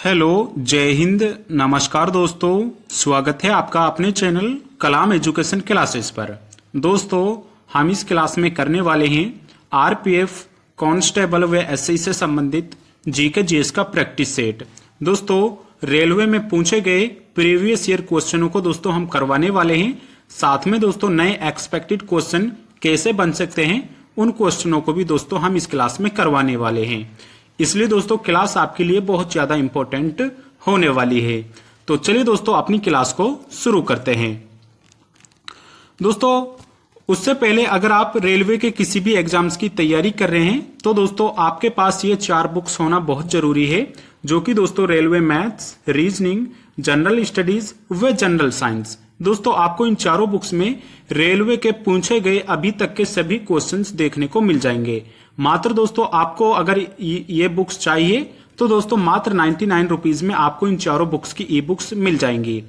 Hello, जय हिंद, नमस्कार दोस्तों। स्वागत है आपका अपने चैनल कलाम एजुकेशन क्लासेस पर। दोस्तों, हम इस क्लास में करने वाले हैं आरपीएफ कांस्टेबल व एसआई से संबंधित जीके जीएस का प्रैक्टिस सेट। दोस्तों, रेलवे में पूछे गए प्रीवियस ईयर क्वेश्चनों को दोस्तों हम करवाने वाले हैं। साथ में दोस्तों नए एक्सपेक्टेड क्वेश्चन कैसे बन सकते हैं उन क्वेश्चनों को भी दोस्तों हम इस क्लास में करवाने वाले हैं। इसलिए दोस्तों क्लास आपके लिए बहुत ज्यादा इंपॉर्टेंट होने वाली है। तो चलिए दोस्तों अपनी क्लास को शुरू करते हैं। दोस्तों, उससे पहले अगर आप रेलवे के किसी भी एग्जाम्स की तैयारी कर रहे हैं तो दोस्तों आपके पास ये 4 बुक्स होना बहुत जरूरी है, जो कि दोस्तों railway maths, reasoning, general studies व जनरल साइंस। दोस्तों आपको इन चारों बुक्स में रेलवे के पूछे गए अभी तक के सभी क्वेश्चंस देखने को मिल जाएंगे। मात्र दोस्तों आपको अगर ये बुक्स चाहिए तो दोस्तों मात्र 99 रुपीज में आपको इन चारों बुक्स की ई बुक्स मिल जाएंगी।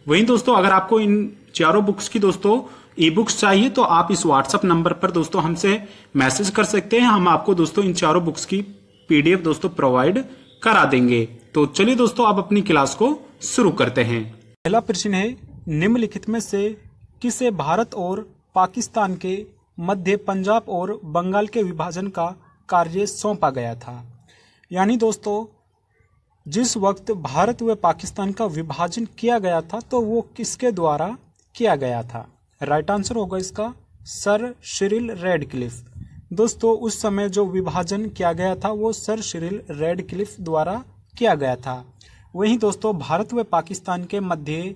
वहीं दोस्तों अगर आपको इन चारों बुक्स की दोस्तों ई बुक्स चाहिए तो आप इस व्हाट्सएप नंबर पर दोस्तों हमसे मैसेज कर सकते हैं। हम आपको दोस्तों इन चारों बुक्स की पीडीएफ दोस्तों प्रोवाइड करा देंगे। तो चलिए दोस्तों आप अपनी क्लास को शुरू करते हैं। पहला प्रश्न है, निम्नलिखित में से किसे भारत और पाकिस्तान के मध्य पंजाब और बंगाल के विभाजन का कार्य सौंपा गया था। यानी दोस्तों जिस वक्त भारत व पाकिस्तान का विभाजन किया गया था तो वो किसके द्वारा किया गया था? राइट आंसर होगा इसका सर सिरिल रैडक्लिफ। दोस्तों उस समय जो विभाजन किया गया था वो सर सिरिल रैडक्लिफ द्वारा किया गया था। वहीं दोस्तों भारत व पाकिस्तान के मध्य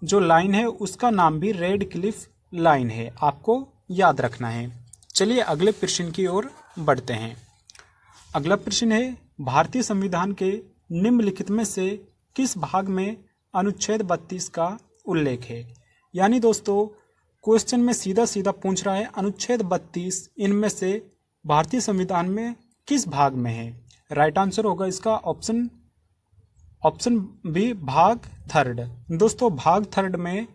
जो लाइन है उसका नाम भी रैडक्लिफ लाइन है, आपको याद रखना है। चलिए अगले प्रश्न की ओर बढ़ते हैं। अगला प्रश्न है, भारतीय संविधान के निम्नलिखित में से किस भाग में अनुच्छेद 32 का उल्लेख है? यानी दोस्तों क्वेश्चन में सीधा सीधा पूछ रहा है अनुच्छेद 32 इनमें से भारतीय संविधान में किस भाग में है? राइट आंसर होगा इसका ऑप्शन बी भाग 3। दोस्तों भाग 3 में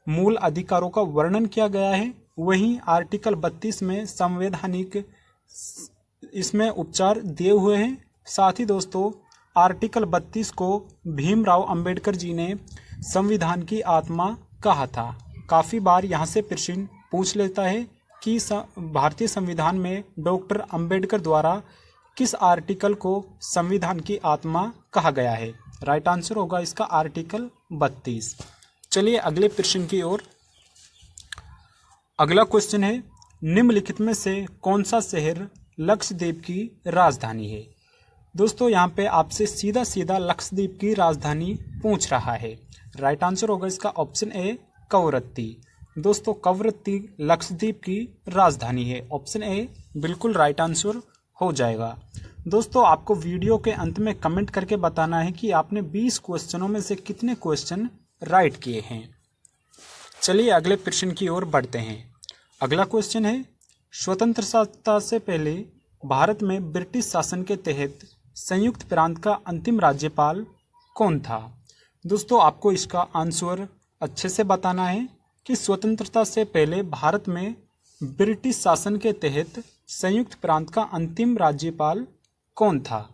मूल अधिकारों का वर्णन किया गया है। वहीं आर्टिकल 32 में संवैधानिक इसमें उपचार दिए हुए हैं। साथ ही दोस्तों आर्टिकल 32 को भीमराव अंबेडकर जी ने संविधान की आत्मा कहा था। काफी बार यहाँ से प्रश्न पूछ लेता है कि भारतीय संविधान में डॉक्टर अंबेडकर द्वारा किस आर्टिकल को संविधान की आत्मा कहा गया है? राइट आंसर होगा इसका आर्टिकल 32। चलिए अगले प्रश्न की ओर। अगला क्वेश्चन है, निम्नलिखित में से कौन सा शहर लक्षद्वीप की राजधानी है? दोस्तों यहाँ पे आपसे सीधा सीधा लक्षद्वीप की राजधानी पूछ रहा है। राइट आंसर होगा इसका ऑप्शन ए कवरत्ती। दोस्तों कवरत्ती लक्षद्वीप की राजधानी है। ऑप्शन ए बिल्कुल राइट आंसर हो जाएगा। दोस्तों आपको वीडियो के अंत में कमेंट करके बताना है कि आपने 20 क्वेश्चनों में से कितने क्वेश्चन राइट किए हैं। चलिए अगले प्रश्न की ओर बढ़ते हैं। अगला क्वेश्चन है, स्वतंत्रता से पहले भारत में ब्रिटिश शासन के तहत संयुक्त प्रांत का अंतिम राज्यपाल कौन था? दोस्तों आपको इसका आंसर अच्छे से बताना है कि स्वतंत्रता से पहले भारत में ब्रिटिश शासन के तहत संयुक्त प्रांत का अंतिम राज्यपाल कौन था?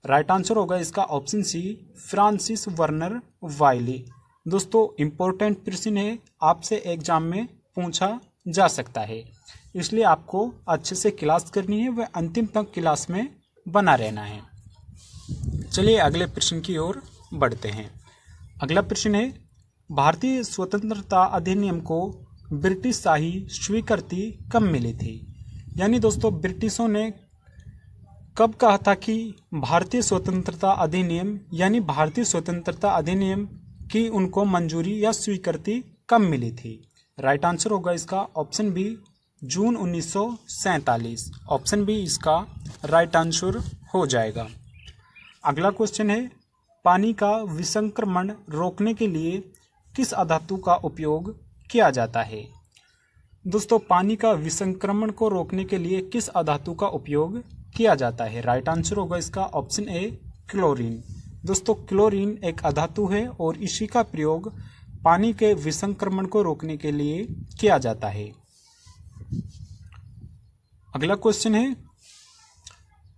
राइट आंसर होगा इसका ऑप्शन सी फ्रांसिस वर्नर वाइली। दोस्तों इंपॉर्टेंट प्रश्न है, आपसे एग्जाम में पूछा जा सकता है, इसलिए आपको अच्छे से क्लास करनी है व अंतिम तक क्लास में बना रहना है। चलिए अगले प्रश्न की ओर बढ़ते हैं। अगला प्रश्न है, भारतीय स्वतंत्रता अधिनियम को ब्रिटिश शाही स्वीकृति कब मिली थी? यानी दोस्तों ब्रिटिशों ने कब कहा था कि भारतीय स्वतंत्रता अधिनियम यानी भारतीय स्वतंत्रता अधिनियम की उनको मंजूरी या स्वीकृति कब मिली थी? राइट आंसर होगा इसका ऑप्शन बी जून 1947। ऑप्शन बी इसका राइट आंसर हो जाएगा। अगला क्वेश्चन है, पानी का विसंक्रमण रोकने के लिए किस अधातु का उपयोग किया जाता है? दोस्तों पानी का विसंक्रमण को रोकने के लिए किस अधातु का उपयोग किया जाता है? राइट आंसर होगा इसका ऑप्शन ए क्लोरीन। दोस्तों क्लोरीन एक अधातु है और इसी का प्रयोग पानी के विसंक्रमण को रोकने के लिए किया जाता है। अगला क्वेश्चन है,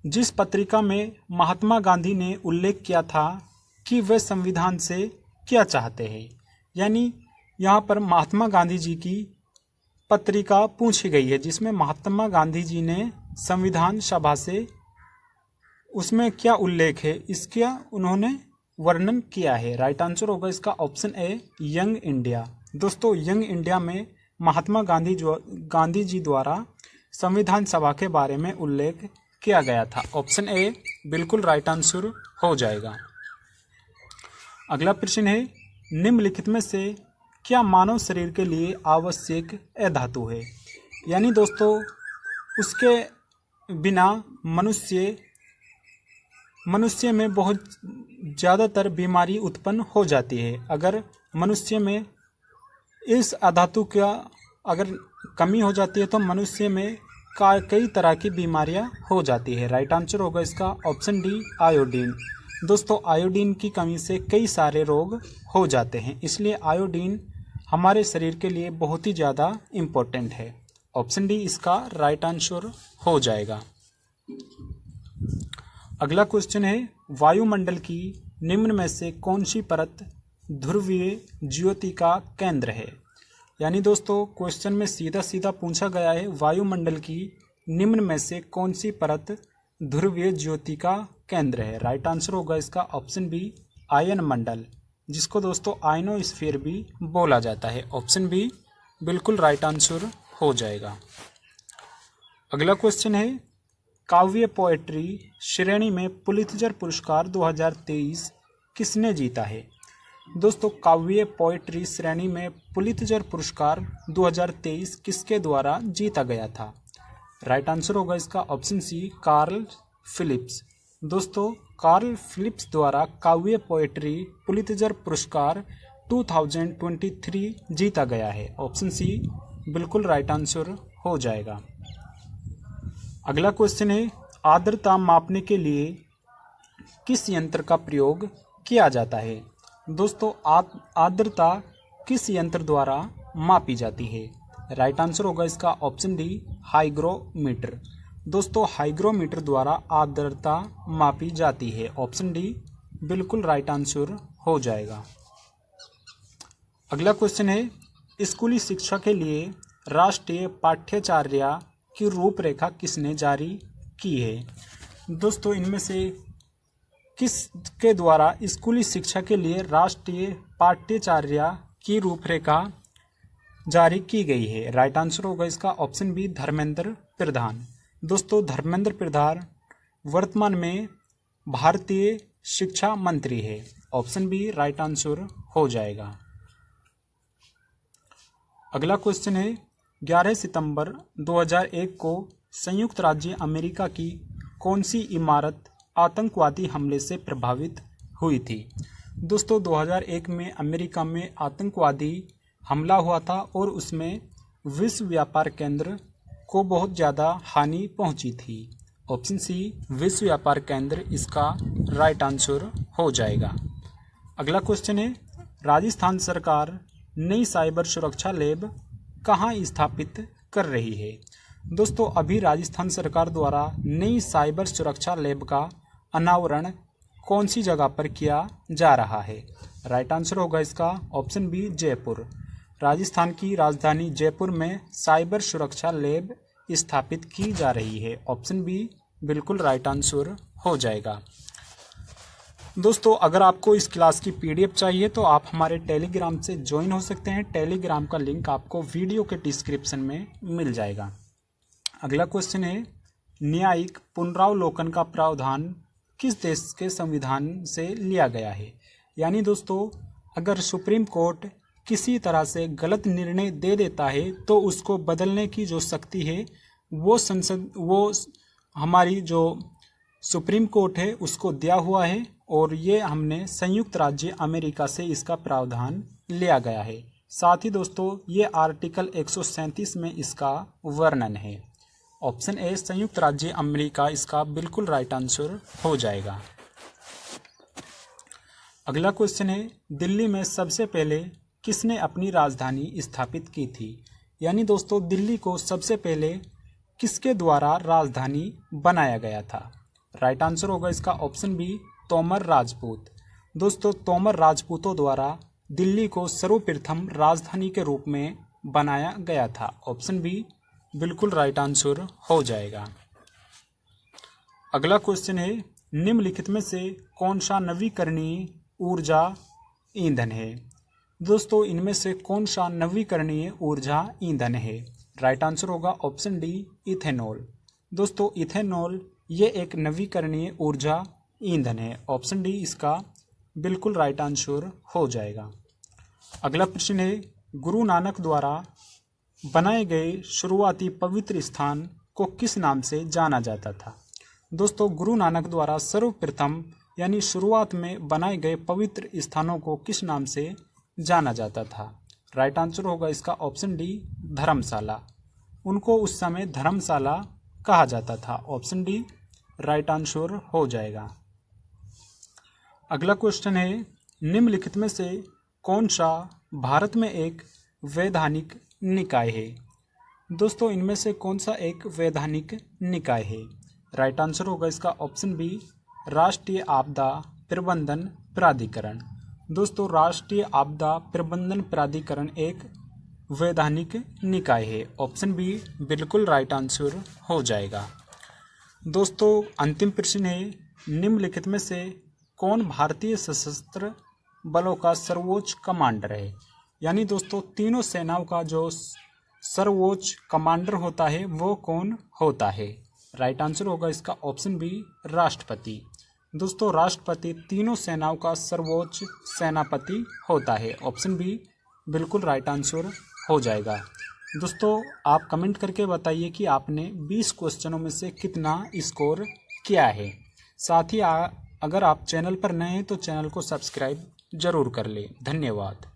जिस पत्रिका में महात्मा गांधी ने उल्लेख किया था कि वे संविधान से क्या चाहते हैं। यानी यहाँ पर महात्मा गांधी जी की पत्रिका पूछी गई है, जिसमें महात्मा गांधी जी ने संविधान सभा से उसमें क्या उल्लेख है इसका उन्होंने वर्णन किया है। राइट आंसर होगा इसका ऑप्शन ए, यंग इंडिया। दोस्तों, यंग इंडिया में महात्मा गांधी जी द्वारा संविधान सभा के बारे में उल्लेख किया गया था। ऑप्शन ए बिल्कुल राइट आंसर हो जाएगा। अगला प्रश्न है, निम्नलिखित में से क्या मानव शरीर के लिए आवश्यक अधातु है। यानी दोस्तों, उसके बिना मनुष्य में बहुत ज़्यादातर बीमारी उत्पन्न हो जाती है। अगर मनुष्य में इस अधातु का अगर कमी हो जाती है तो मनुष्य में कई तरह की बीमारियां हो जाती है। राइट आंसर होगा इसका ऑप्शन डी, आयोडीन। दोस्तों, आयोडीन की कमी से कई सारे रोग हो जाते हैं, इसलिए आयोडीन हमारे शरीर के लिए बहुत ही ज़्यादा इम्पोर्टेंट है। ऑप्शन डी इसका राइट आंसर हो जाएगा। अगला क्वेश्चन है, वायुमंडल की निम्न में से कौन सी परत ध्रुवीय ज्योति का केंद्र है। यानी दोस्तों, क्वेश्चन में सीधा सीधा पूछा गया है वायुमंडल की निम्न में से कौन सी परत ध्रुवीय ज्योति का केंद्र है। राइट आंसर होगा इसका ऑप्शन बी, आयन मंडल, जिसको दोस्तों आयनोस्फीयर भी बोला जाता है। ऑप्शन बी बिल्कुल राइट आंसर हो जाएगा। अगला क्वेश्चन है, काव्य पोएट्री श्रेणी में पुलित्जर पुरस्कार 2023 किसने जीता है। दोस्तों, काव्य पोएट्री श्रेणी में पुलित्जर पुरस्कार 2023 किसके द्वारा जीता गया था। राइट आंसर होगा इसका ऑप्शन सी, कार्ल फिलिप्स। दोस्तों, कार्ल फिलिप्स द्वारा काव्य पोएट्री पुलित्जर पुरस्कार 2023 जीता गया है। ऑप्शन सी बिल्कुल राइट आंसर हो जाएगा। अगला क्वेश्चन है, आर्द्रता मापने के लिए किस यंत्र का प्रयोग किया जाता है। दोस्तों, आर्द्रता किस यंत्र द्वारा मापी जाती है। राइट आंसर होगा इसका ऑप्शन डी, हाइग्रोमीटर। दोस्तों, हाइग्रोमीटर द्वारा आर्द्रता मापी जाती है। ऑप्शन डी बिल्कुल राइट आंसर हो जाएगा। अगला क्वेश्चन है, स्कूली शिक्षा के लिए राष्ट्रीय पाठ्यचर्या की रूपरेखा किसने जारी की है। दोस्तों, इनमें से किसके द्वारा स्कूली शिक्षा के लिए राष्ट्रीय पाठ्यचर्या की रूपरेखा जारी की गई है। राइट आंसर होगा इसका ऑप्शन बी, धर्मेंद्र प्रधान। दोस्तों, धर्मेंद्र प्रधान वर्तमान में भारतीय शिक्षा मंत्री है। ऑप्शन बी राइट आंसर हो जाएगा। अगला क्वेश्चन है, 11 सितंबर 2001 को संयुक्त राज्य अमेरिका की कौन सी इमारत आतंकवादी हमले से प्रभावित हुई थी। दोस्तों, 2001 में अमेरिका में आतंकवादी हमला हुआ था और उसमें विश्व व्यापार केंद्र को बहुत ज़्यादा हानि पहुंची थी। ऑप्शन सी, विश्व व्यापार केंद्र इसका राइट आंसर हो जाएगा। अगला क्वेश्चन है, राजस्थान सरकार नई साइबर सुरक्षा लैब कहाँ स्थापित कर रही है। दोस्तों, अभी राजस्थान सरकार द्वारा नई साइबर सुरक्षा लैब का अनावरण कौन सी जगह पर किया जा रहा है। राइट आंसर होगा इसका ऑप्शन बी, जयपुर। राजस्थान की राजधानी जयपुर में साइबर सुरक्षा लैब स्थापित की जा रही है। ऑप्शन बी बिल्कुल राइट आंसर हो जाएगा। दोस्तों, अगर आपको इस क्लास की पीडीएफ चाहिए तो आप हमारे टेलीग्राम से ज्वाइन हो सकते हैं। टेलीग्राम का लिंक आपको वीडियो के डिस्क्रिप्शन में मिल जाएगा। अगला क्वेश्चन है, न्यायिक पुनरावलोकन का प्रावधान किस देश के संविधान से लिया गया है। यानी दोस्तों, अगर सुप्रीम कोर्ट किसी तरह से गलत निर्णय दे देता है तो उसको बदलने की जो शक्ति है वो हमारी जो सुप्रीम कोर्ट है उसको दिया हुआ है, और ये हमने संयुक्त राज्य अमेरिका से इसका प्रावधान लिया गया है। साथ ही दोस्तों, ये आर्टिकल 137 में इसका वर्णन है। ऑप्शन ए, संयुक्त राज्य अमेरिका इसका बिल्कुल राइट आंसर हो जाएगा। अगला क्वेश्चन है, दिल्ली में सबसे पहले किसने अपनी राजधानी स्थापित की थी। यानी दोस्तों, दिल्ली को सबसे पहले किसके द्वारा राजधानी बनाया गया था। राइट आंसर होगा इसका ऑप्शन बी, तोमर राजपूत। दोस्तों तोमर राजपूतों द्वारा दिल्ली को सर्वप्रथम राजधानी के रूप में बनाया गया था। ऑप्शन बी बिल्कुल राइट आंसर हो जाएगा। अगला क्वेश्चन है, निम्नलिखित में से कौन सा नवीकरणीय ऊर्जा ईंधन है? दोस्तों इनमें से कौन सा नवीकरणीय ऊर्जा ईंधन है? राइट आंसर होगा ऑप्शन डी इथेनॉल। दोस्तों इथेनॉल ये एक नवीकरणीय ऊर्जा ईंधन है। ऑप्शन डी इसका बिल्कुल राइट आंसर हो जाएगा। अगला प्रश्न है, गुरु नानक द्वारा बनाए गए शुरुआती पवित्र स्थान को किस नाम से जाना जाता था? दोस्तों गुरु नानक द्वारा सर्वप्रथम यानी शुरुआत में बनाए गए पवित्र स्थानों को किस नाम से जाना जाता था? राइट आंसर होगा इसका ऑप्शन डी धर्मशाला। उनको उस समय धर्मशाला कहा जाता था। ऑप्शन डी राइट आंसर हो जाएगा। अगला क्वेश्चन है, निम्नलिखित में से कौन सा भारत में एक वैधानिक निकाय है? दोस्तों इनमें से कौन सा एक वैधानिक निकाय है? राइट आंसर होगा इसका ऑप्शन बी राष्ट्रीय आपदा प्रबंधन प्राधिकरण। दोस्तों राष्ट्रीय आपदा प्रबंधन प्राधिकरण एक वैधानिक निकाय है। ऑप्शन बी बिल्कुल राइट आंसर हो जाएगा। दोस्तों अंतिम प्रश्न है, निम्नलिखित में से कौन भारतीय सशस्त्र बलों का सर्वोच्च कमांडर है? यानी दोस्तों तीनों सेनाओं का जो सर्वोच्च कमांडर होता है वो कौन होता है? राइट आंसर होगा इसका ऑप्शन बी राष्ट्रपति। दोस्तों राष्ट्रपति तीनों सेनाओं का सर्वोच्च सेनापति होता है। ऑप्शन बी बिल्कुल राइट आंसर हो जाएगा। दोस्तों आप कमेंट करके बताइए कि आपने 20 क्वेश्चनों में से कितना स्कोर किया है। साथ ही अगर आप चैनल पर नए हैं तो चैनल को सब्सक्राइब जरूर कर लें। धन्यवाद।